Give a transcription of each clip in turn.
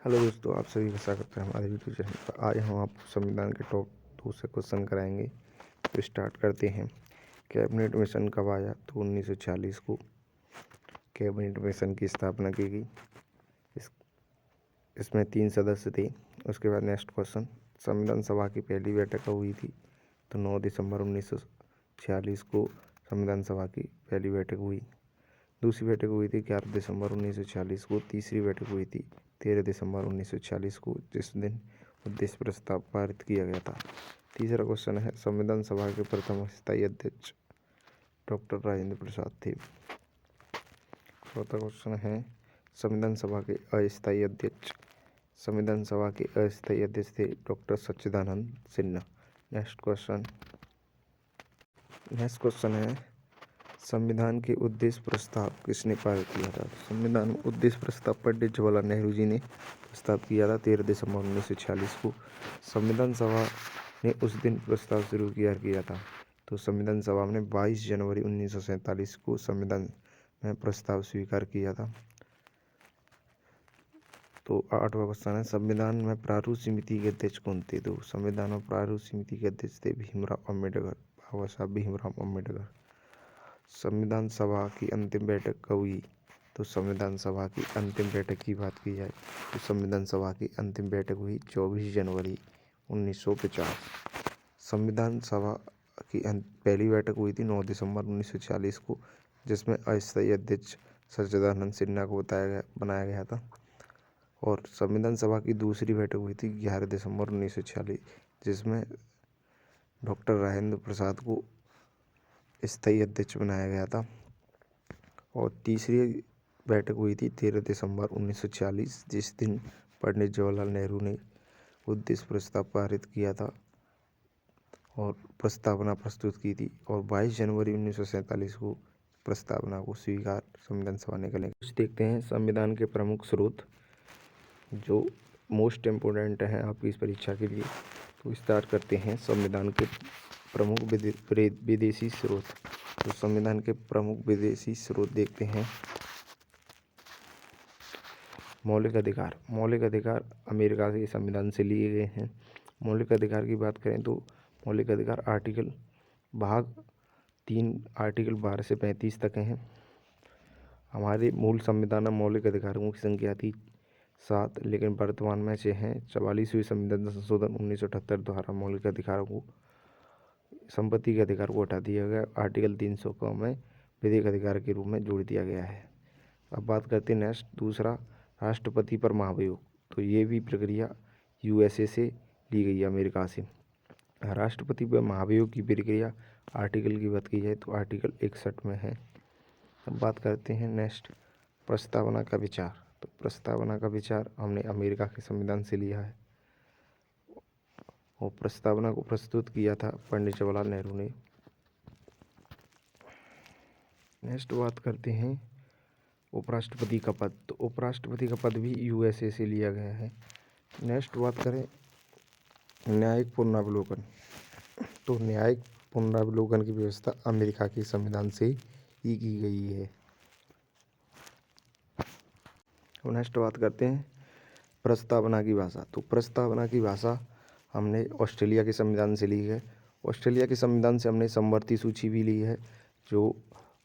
Hello दोस्तों, आप सभी का स्वागत है हमारे यूट्यूब चैनल पर। आज हम आपको संविधान के टॉप 2 से क्वेश्चन कराएंगे। तो स्टार्ट करते हैं। कैबिनेट मिशन कब आया? तो 1946 को कैबिनेट मिशन की स्थापना की गई। इसमें 3 सदस्य थे। उसके बाद नेक्स्ट क्वेश्चन, संविधान सभा की पहली बैठक कब हुई थी? तो 9 दिसंबर 1946 को संविधान सभा की पहली बैठक हुई। दूसरी बैठक हुई थी 11 दिसंबर 1946 को। तीसरी बैठक हुई थी 13 दिसंबर 1946 को, जिस दिन उद्देश्य प्रस्ताव पारित किया गया था। तीसरा क्वेश्चन है, संविधान सभा के प्रथम स्थायी अध्यक्ष डॉक्टर राजेंद्र प्रसाद थे। चौथा क्वेश्चन है, संविधान सभा के अस्थायी अध्यक्ष थे डॉक्टर सच्चिदानंद सिन्हा। नेक्स्ट क्वेश्चन है, संविधान के उद्देश्य प्रस्ताव किसने पारित किया था? संविधान में उद्देश्य प्रस्ताव पंडित जवाहरलाल नेहरू जी ने प्रस्ताव किया था 13 दिसंबर 1946 को। संविधान सभा ने उस दिन प्रस्ताव शुरू किया था। तो संविधान सभा ने 22 जनवरी 1947 को संविधान में प्रस्ताव स्वीकार किया था। तो 8वां क्वेश्चन है, संविधान में प्रारूप समिति के अध्यक्ष कौन थे? तो संविधान में प्रारूप समिति के अध्यक्ष थे बाबा साहब भीमराव अम्बेडकर। संविधान सभा की अंतिम बैठक कब हुई? तो संविधान सभा की अंतिम बैठक की बात की जाए तो संविधान सभा की अंतिम बैठक हुई 24 जनवरी 1950। संविधान सभा की पहली बैठक हुई थी 9 दिसंबर 1946 को, जिसमें अस्थायी अध्यक्ष सच्चिदानंद सिन्हा को बनाया गया था। और संविधान सभा की दूसरी बैठक हुई थी 11 दिसंबर 1946, जिसमें डॉक्टर राजेंद्र प्रसाद को स्थायी अध्यक्ष बनाया गया था। और तीसरी बैठक हुई थी 13 दिसंबर 1946, जिस दिन पंडित जवाहरलाल नेहरू ने उद्देश्य प्रस्ताव पारित किया था और प्रस्तावना प्रस्तुत की थी। और 22 जनवरी 1947 को प्रस्तावना को स्वीकार संविधान सभा ने करें। कुछ देखते हैं संविधान के प्रमुख स्रोत जो मोस्ट इम्पोर्टेंट हैं आपकी इस परीक्षा के लिए। तो स्टार्ट करते हैं संविधान के प्रमुख विदेशी स्रोत। तो संविधान के प्रमुख विदेशी स्रोत देखते हैं। मौलिक अधिकार अमेरिका के संविधान से लिए गए हैं। मौलिक अधिकार की बात करें तो मौलिक अधिकार भाग 3 आर्टिकल 12 से 35 तक हैं। हमारे मूल संविधान में मौलिक अधिकारों की संख्या थी 7, लेकिन वर्तमान में 6 हैं। 44वीं संविधान संशोधन 1978 द्वारा मौलिक अधिकारों को संपत्ति के अधिकार को हटा दिया गया। आर्टिकल 300 को में विधिक अधिकार के रूप में जोड़ दिया गया है। अब बात करते हैं नेक्स्ट, दूसरा राष्ट्रपति पर महाभियोग। तो ये भी प्रक्रिया यूएसए से ली गई है, अमेरिका से। राष्ट्रपति पर महाभियोग की प्रक्रिया आर्टिकल की बात की जाए तो आर्टिकल 61 में है। अब बात करते हैं नेक्स्ट, प्रस्तावना का विचार। तो प्रस्तावना का विचार हमने अमेरिका के संविधान से लिया है और प्रस्तावना को प्रस्तुत किया था पंडित जवाहरलाल नेहरू ने। नेक्स्ट बात करते हैं उपराष्ट्रपति का पद। तो उपराष्ट्रपति का पद भी यूएसए से लिया गया है। नेक्स्ट बात करें न्यायिक पुनरावलोकन। तो न्यायिक पुनरावलोकन की व्यवस्था अमेरिका के संविधान से ही की गई है। नेक्स्ट बात करते हैं प्रस्तावना की भाषा। तो प्रस्तावना की भाषा हमने ऑस्ट्रेलिया के संविधान से ली है। ऑस्ट्रेलिया के संविधान से हमने समवर्ती सूची भी ली है, जो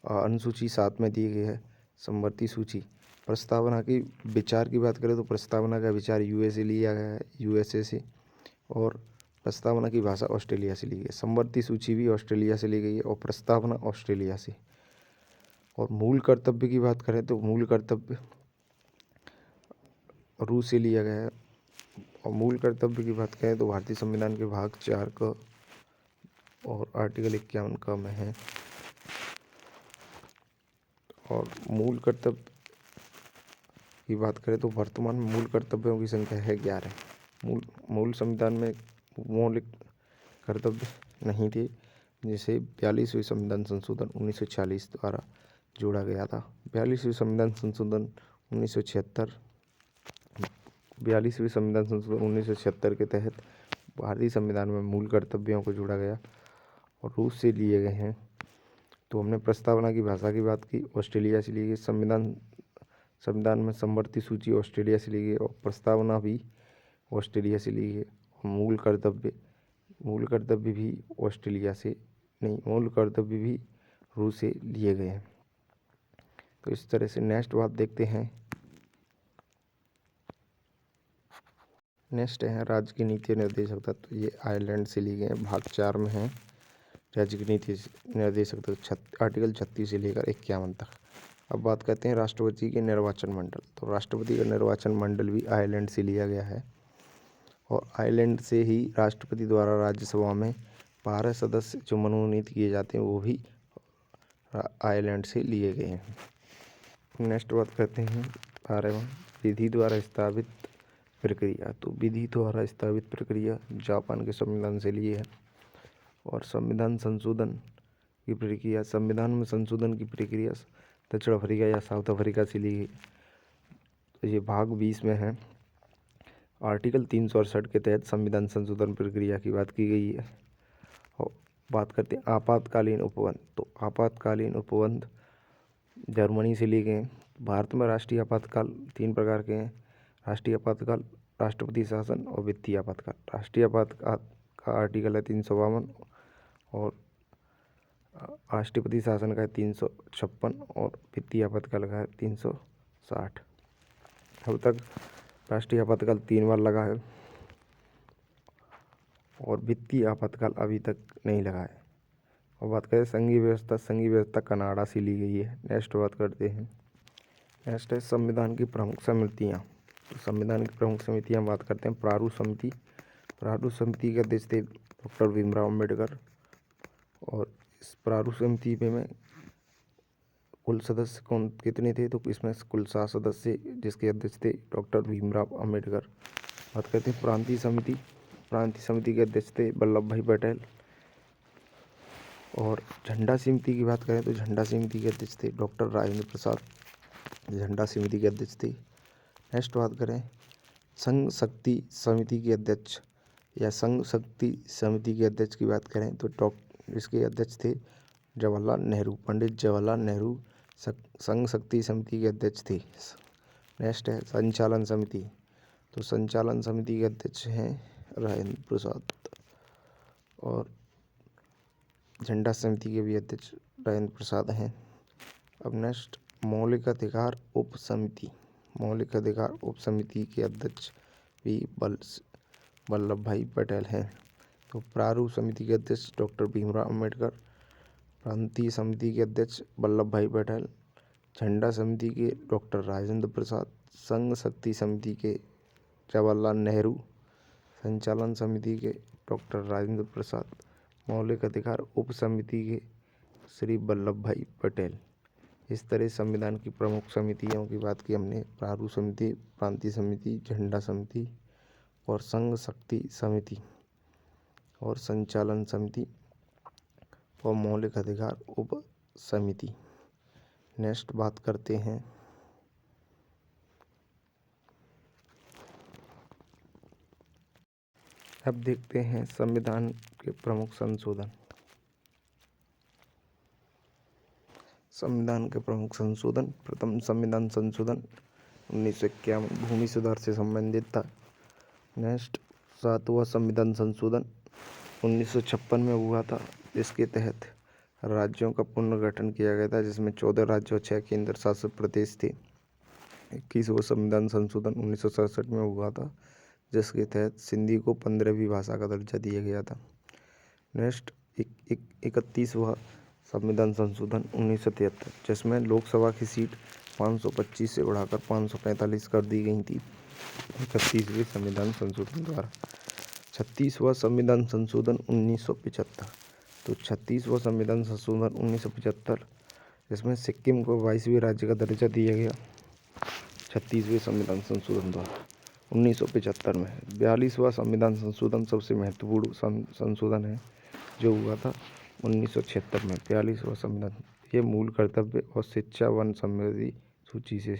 अनुसूची 7 में दी गई है समवर्ती सूची। प्रस्तावना की विचार की बात करें तो प्रस्तावना का विचार यूएसए से, और प्रस्तावना की भाषा ऑस्ट्रेलिया से ली गई है। समवर्ती सूची भी ऑस्ट्रेलिया से ली गई है और प्रस्तावना ऑस्ट्रेलिया से। और मूल कर्तव्य की बात करें तो मूल कर्तव्य रूस से लिया गया है। और मूल कर्तव्य की बात करें तो भारतीय संविधान के भाग 4 का और आर्टिकल 51 का में है। और मूल कर्तव्य की बात करें तो वर्तमान में मूल कर्तव्यों की संख्या है 11। मूल संविधान में मौलिक कर्तव्य नहीं थे, जिसे 42वें संविधान संशोधन 1946 द्वारा जोड़ा गया था। 42वें संविधान संशोधन 1976 के तहत भारतीय संविधान में मूल कर्तव्यों को जोड़ा गया और रूस से लिए गए हैं। तो हमने प्रस्तावना की भाषा की बात की, ऑस्ट्रेलिया से ली गई। संविधान में समवर्ती सूची ऑस्ट्रेलिया से ली गई और प्रस्तावना भी ऑस्ट्रेलिया से ली गई। और मूल कर्तव्य भी ऑस्ट्रेलिया से नहीं, मूल कर्तव्य भी रूस से लिए गए हैं। तो इस तरह से नेक्स्ट बात देखते हैं। नेक्स्ट है राज्य की नीति निर्देशक तत्व। ये आयरलैंड से लिए गए हैं, भाग 4 में है। राज्य की नीति निर्देशक तत्व आर्टिकल 36 से लेकर 51 तक। अब बात करते हैं राष्ट्रपति के निर्वाचन मंडल। तो राष्ट्रपति का निर्वाचन मंडल भी आयरलैंड से लिया गया है और आयरलैंड से ही राष्ट्रपति द्वारा राज्यसभा में 12 सदस्य जो मनोनीत किए जाते हैं वो भी आयरलैंड से लिए गए हैं। नेक्स्ट बात करते हैं 12वां, विधि द्वारा स्थापित प्रक्रिया। तो विधि द्वारा स्थापित प्रक्रिया जापान के संविधान से लिए है। और संविधान संशोधन की प्रक्रिया, संविधान में संशोधन की प्रक्रिया दक्षिण अफ्रीका या साउथ अफ्रीका से ली गई। तो ये भाग 20 में है। आर्टिकल 368 के तहत संविधान संशोधन प्रक्रिया की बात की गई है। और बात करते हैं आपातकालीन उपबंध। तो आपातकालीन उपबंध जर्मनी से लिए गए। भारत में राष्ट्रीय आपातकाल 3 प्रकार के हैं। राष्ट्रीय आपातकाल, राष्ट्रपति शासन और वित्तीय आपातकाल। राष्ट्रीय आपातकाल का आर्टिकल है 352 और राष्ट्रपति शासन का है 356 और वित्तीय आपातकाल का है 360। अब तक राष्ट्रीय आपातकाल 3 बार लगा है और वित्तीय आपातकाल अभी तक नहीं लगा है। और बात करें संघीय व्यवस्था, संघीय व्यवस्था कनाडा से ली गई है। नेक्स्ट बात करते हैं। नेक्स्ट है संविधान की प्रमुख समितियाँ। तो संविधान की प्रमुख समितियाँ बात करते हैं प्रारूप समिति। प्रारूप समिति के अध्यक्ष थे डॉक्टर भीमराव अम्बेडकर। और इस प्रारूप समिति में कुल सदस्य कौन कितने थे? तो इसमें कुल 7 सदस्य जिसके अध्यक्ष थे डॉक्टर भीमराव अम्बेडकर। बात करते हैं प्रांतीय समिति। प्रांतीय समिति के अध्यक्ष थे वल्लभ भाई पटेल। और झंडा समिति की बात करें तो झंडा समिति के अध्यक्ष थे डॉक्टर राजेंद्र प्रसाद। झंडा समिति के अध्यक्ष थे। नेक्स्ट बात करें संघ शक्ति समिति के अध्यक्ष या संघ शक्ति समिति के अध्यक्ष की बात करें तो इसके अध्यक्ष थे जवाहरलाल नेहरू। पंडित जवाहरलाल नेहरू संघ शक्ति समिति के अध्यक्ष थे। नेक्स्ट है संचालन समिति। तो संचालन समिति के अध्यक्ष हैं राजेंद्र प्रसाद। और झंडा समिति के भी अध्यक्ष राजेंद्र प्रसाद हैं। अब नेक्स्ट मौलिक अधिकार उप समिति। मौलिक अधिकार उप समिति के अध्यक्ष भी वल्लभ भाई पटेल हैं। तो प्रारूप समिति के अध्यक्ष डॉक्टर भीमराव अम्बेडकर। प्रांतीय समिति के अध्यक्ष वल्लभ भाई पटेल। झंडा समिति के डॉक्टर राजेंद्र प्रसाद। संघ शक्ति समिति के जवाहरलाल नेहरू। संचालन समिति के डॉक्टर राजेंद्र प्रसाद। मौलिक अधिकार उप समिति के श्री वल्लभ भाई पटेल। इस तरह संविधान की प्रमुख समितियों की बात की हमने। प्रारूप समिति, प्रांतीय समिति, झंडा समिति और संघ शक्ति समिति और संचालन समिति और मौलिक अधिकार उप समिति। नेक्स्ट बात करते हैं अब देखते हैं संविधान के प्रमुख संशोधन। संविधान के प्रमुख संशोधन। प्रथम संविधान संशोधन 1951 भूमि सुधार से संबंधित था। नेक्स्ट 7वां संविधान संशोधन 1956 में हुआ था। इसके तहत राज्यों का पुनर्गठन किया गया था जिसमें 14 राज्य और 6 केंद्र शासित प्रदेश थे। 21वां संविधान संशोधन 1967 में हुआ था जिसके तहत सिंधी को 15वीं भाषा का दर्जा दिया गया था। नेक्स्ट 31वां संविधान संशोधन 1973 जिसमें लोकसभा की सीट 525 से बढ़ाकर 545 कर दी गई थी 31वें संविधान संशोधन द्वारा। 36वां संविधान संशोधन 1975। तो 36वां संविधान संशोधन 1975 जिसमें सिक्किम को 22वें राज्य का दर्जा दिया गया 36वें संविधान संशोधन द्वारा 1975 में। 42वां संविधान संशोधन सबसे महत्वपूर्ण संशोधन है जो हुआ था 1976 में। 42वां संविधान, ये मूल कर्तव्य और शिक्षा वन समृद्धि सूची से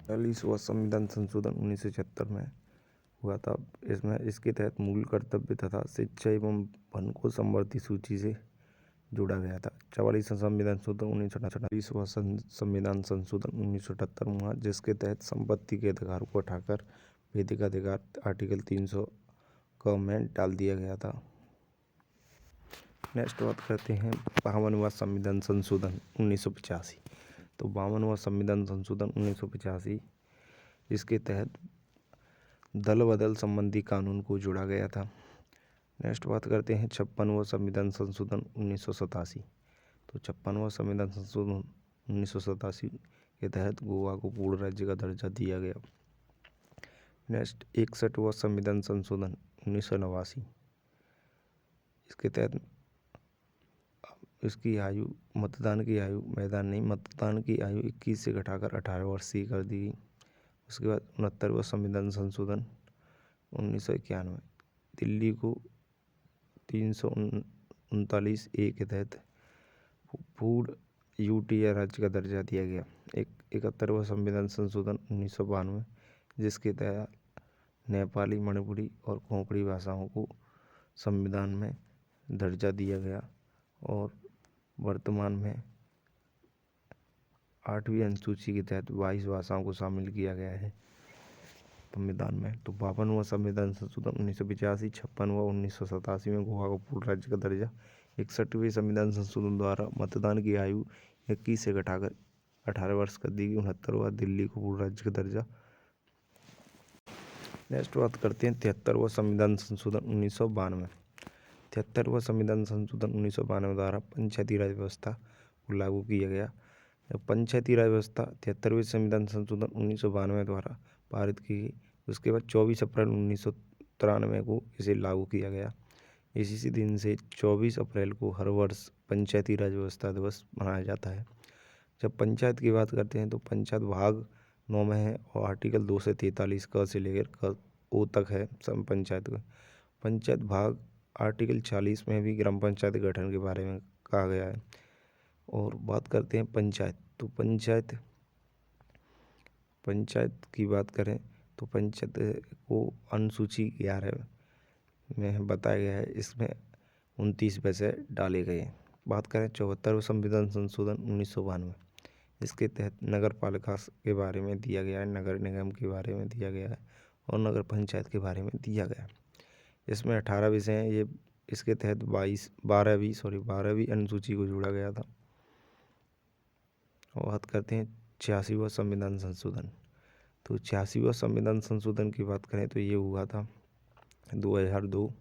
42वां संविधान संशोधन 1976 में हुआ था। इसमें इसके तहत मूल कर्तव्य तथा शिक्षा एवं वन को समृद्धि सूची से जोड़ा गया था। 44वां संविधान संशोधन 1978, 20वां संविधान संशोधन 1978 हुआ, जिसके तहत संपत्ति के अधिकार को हटाकर वैधिक अधिकार आर्टिकल 300 का में डाल दिया गया था। नेक्स्ट बात करते हैं 52वां संविधान संशोधन 1985। तो 52वां संविधान संशोधन 1985, इसके तहत दल बदल संबंधी कानून को जोड़ा गया था। नेक्स्ट बात करते हैं 56वां संविधान संशोधन 1987। तो 56वां संविधान संशोधन 1987 के तहत गोवा को पूर्ण राज्य का दर्जा दिया गया। नेक्स्ट 61वां संविधान संशोधन 1989, इसके तहत इसकी आयु मतदान की आयु 21 से घटाकर 18 वर्ष की कर दी गई। उसके बाद 69वां संविधान संशोधन 1991, दिल्ली को 339A के तहत पूर्ण यूटी राज्य का दर्जा दिया गया। 71वां संविधान संशोधन 1992, जिसके तहत नेपाली, मणिपुरी और कोंकणी भाषाओं को संविधान में दर्जा दिया गया और वर्तमान में 8वीं अनुसूची के तहत 22 भाषाओं को शामिल किया गया है संविधान में। तो 52वां संविधान संशोधन 1985, 56वां 1987 में गोवा को पूर्ण राज्य का दर्जा। 61वें संविधान संशोधन द्वारा मतदान की आयु 21 से घटाकर 18 वर्ष कर दी गई। 69वां दिल्ली को पूर्ण राज्य का दर्जा। नेक्स्ट बात करते हैं 73वां संविधान संशोधन 1992। 73वां संविधान संशोधन 1992 द्वारा पंचायती राज व्यवस्था को लागू किया गया। पंचायती राज व्यवस्था 73वें संविधान संशोधन 1992 द्वारा पारित की गई। उसके बाद 24 अप्रैल 1993 को इसे लागू किया गया। इसी दिन से 24 अप्रैल को हर वर्ष पंचायती राज व्यवस्था दिवस मनाया जाता है। जब पंचायत की बात करते हैं तो पंचायत भाग 9 में है और आर्टिकल 2 से 43 क से लेकर क ओ तक है सब पंचायत का। पंचायत भाग आर्टिकल 40 में भी ग्राम पंचायत गठन के बारे में कहा गया है। और बात करते हैं पंचायत, तो पंचायत की बात करें तो पंचायत को अनुसूची 11 में बताया गया है, इसमें 29 पैसे डाले गए। बात करें 74वें संविधान संशोधन 1992, इसके तहत नगर पालिका के बारे में दिया गया है, नगर निगम के बारे में दिया गया है और नगर पंचायत के बारे में दिया गया है। इसमें 18 विषय हैं। ये इसके तहत 12वीं अनुसूची को जोड़ा गया था। और बात करते हैं 86वां संविधान संशोधन। तो 86वां संविधान संशोधन की बात करें तो ये हुआ था 2002।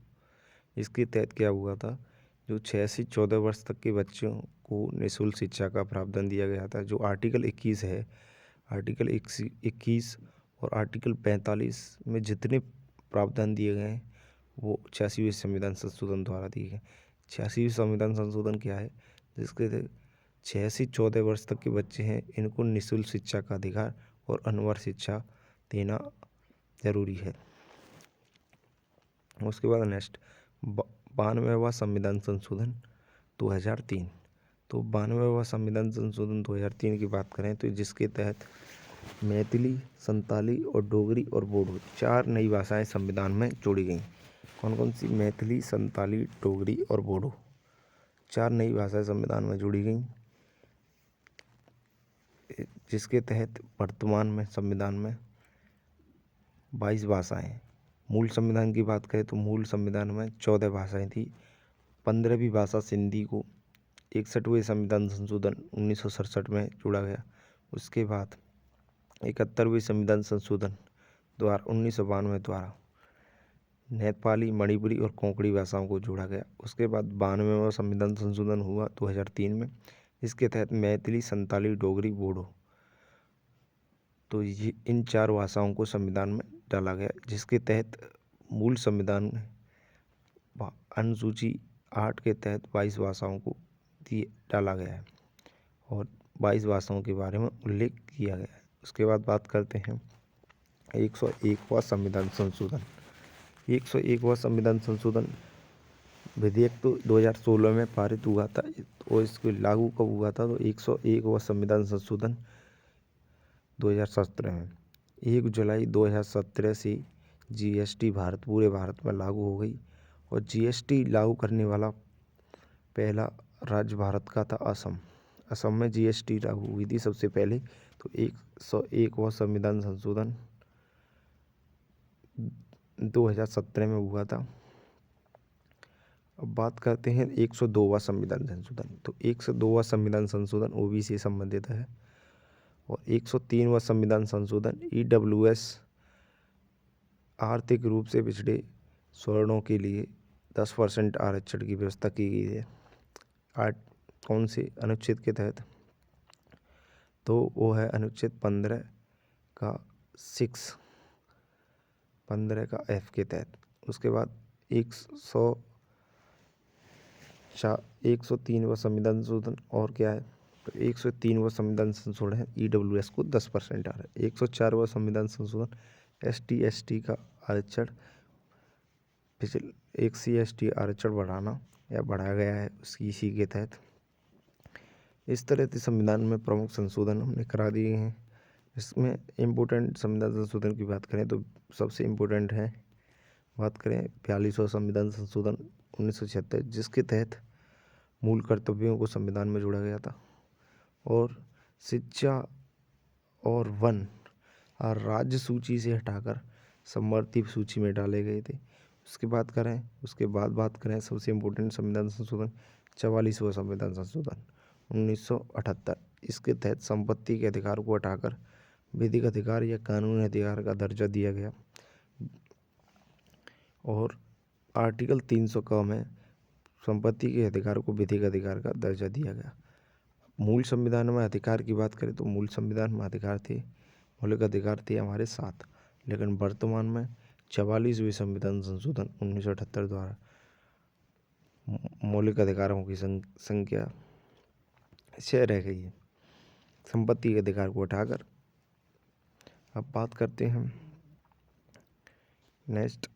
इसके तहत क्या हुआ था, जो 6 से 14 वर्ष तक के बच्चों को निःशुल्क शिक्षा का प्रावधान दिया गया था। जो आर्टिकल 21 है, आर्टिकल 21 और आर्टिकल 45 में जितने प्रावधान दिए गए हैं वो 86वें संविधान संशोधन द्वारा दिए गए। 86वें संविधान संशोधन क्या है, जिसके 6 से 14 वर्ष तक के बच्चे हैं, इनको निःशुल्क शिक्षा का अधिकार और अनिवार्य शिक्षा देना जरूरी है। उसके बाद नेक्स्ट 92वां संविधान संशोधन 2003। तो 92वां संविधान संशोधन 2003 की बात करें तो जिसके तहत मैथिली, संताली और डोगरी और बोडो 4 नई भाषाएं संविधान में जोड़ी गई। कौन कौन सी? मैथिली, संताली, डोगरी और बोडो 4 नई भाषाएं संविधान में जोड़ी गई, जिसके तहत वर्तमान में संविधान में 22 भाषाएं। मूल संविधान की बात करें तो मूल संविधान में 14 भाषाएं थी। 15वीं भाषा सिंधी को 61वें संविधान संशोधन 1967 में जोड़ा गया। उसके बाद 71वें संविधान संशोधन द्वारा 1992 द्वारा नेपाली, मणिपुरी और कोंकणी भाषाओं को जोड़ा गया। उसके बाद 92वां संविधान संशोधन हुआ 2003 में। इसके तहत मैथिली, संताली, डोगरी, बोडो तो ये इन 4 भाषाओं को संविधान में डाला गया, जिसके तहत मूल संविधान अनुसूची 8 के तहत 22 भाषाओं को डाला गया है और 22 भाषाओं के बारे में उल्लेख किया गया है। उसके बाद बात करते हैं 101वां संविधान संशोधन। 101वां संविधान संशोधन विधेयक तो 2016 में पारित हुआ था और इसको लागू कब हुआ था, तो 101वां संविधान संशोधन 2017 में 1 जुलाई 2017 से जीएसटी पूरे भारत में लागू हो गई और जीएसटी लागू करने वाला पहला राज्य भारत का था असम। असम में जीएसटी लागू हुई थी सबसे पहले। तो 101वां संविधान संशोधन 2017 में हुआ था। अब बात करते हैं 102वां संविधान संशोधन। तो 102वां संविधान संशोधन ओबीसी से संबंधित है। और 103वां संविधान संशोधन ईडब्ल्यूएस आर्थिक रूप से पिछड़े सवर्णों के लिए 10% आरक्षण की व्यवस्था की गई है। कौन से अनुच्छेद के तहत? तो वो है अनुच्छेद 15 का 15 का एफ के तहत। उसके बाद 103वां संविधान संशोधन और क्या है? तो 103वां संविधान संशोधन है ईडब्ल्यूएस को 10% आ रहा है। 104वां संविधान संशोधन ST का आरक्षण पिछले SC/ST आरक्षण बढ़ाना या बढ़ाया गया है इसी के तहत। इस तरह से संविधान में प्रमुख संशोधन हमने करा दिए हैं। इसमें इम्पोर्टेंट संविधान संशोधन की बात करें तो सबसे इम्पोर्टेंट है, बात करें 42वां संविधान संशोधन 1976, जिसके तहत मूल कर्तव्यों को संविधान में जोड़ा गया था और शिक्षा और वन और राज्य सूची से हटाकर समवर्ती सूची में डाले गए थे। उसके बाद बात करें सबसे इम्पोर्टेंट संविधान संशोधन 44वां संविधान संशोधन 1978। इसके तहत संपत्ति के अधिकार को हटाकर विधिक अधिकार या कानूनी अधिकार का दर्जा दिया गया। और आर्टिकल 300 में संपत्ति के अधिकार को विधिक अधिकार का दर्जा दिया गया। मूल संविधान में अधिकार की बात करें तो मूल संविधान में मौलिक अधिकार थे हमारे 7, लेकिन वर्तमान में 44वें संविधान संशोधन 1978 द्वारा मौलिक अधिकारों की संख्या 6 रह गई है, संपत्ति के अधिकार को हटाकर। अब बात करते हैं नेक्स्ट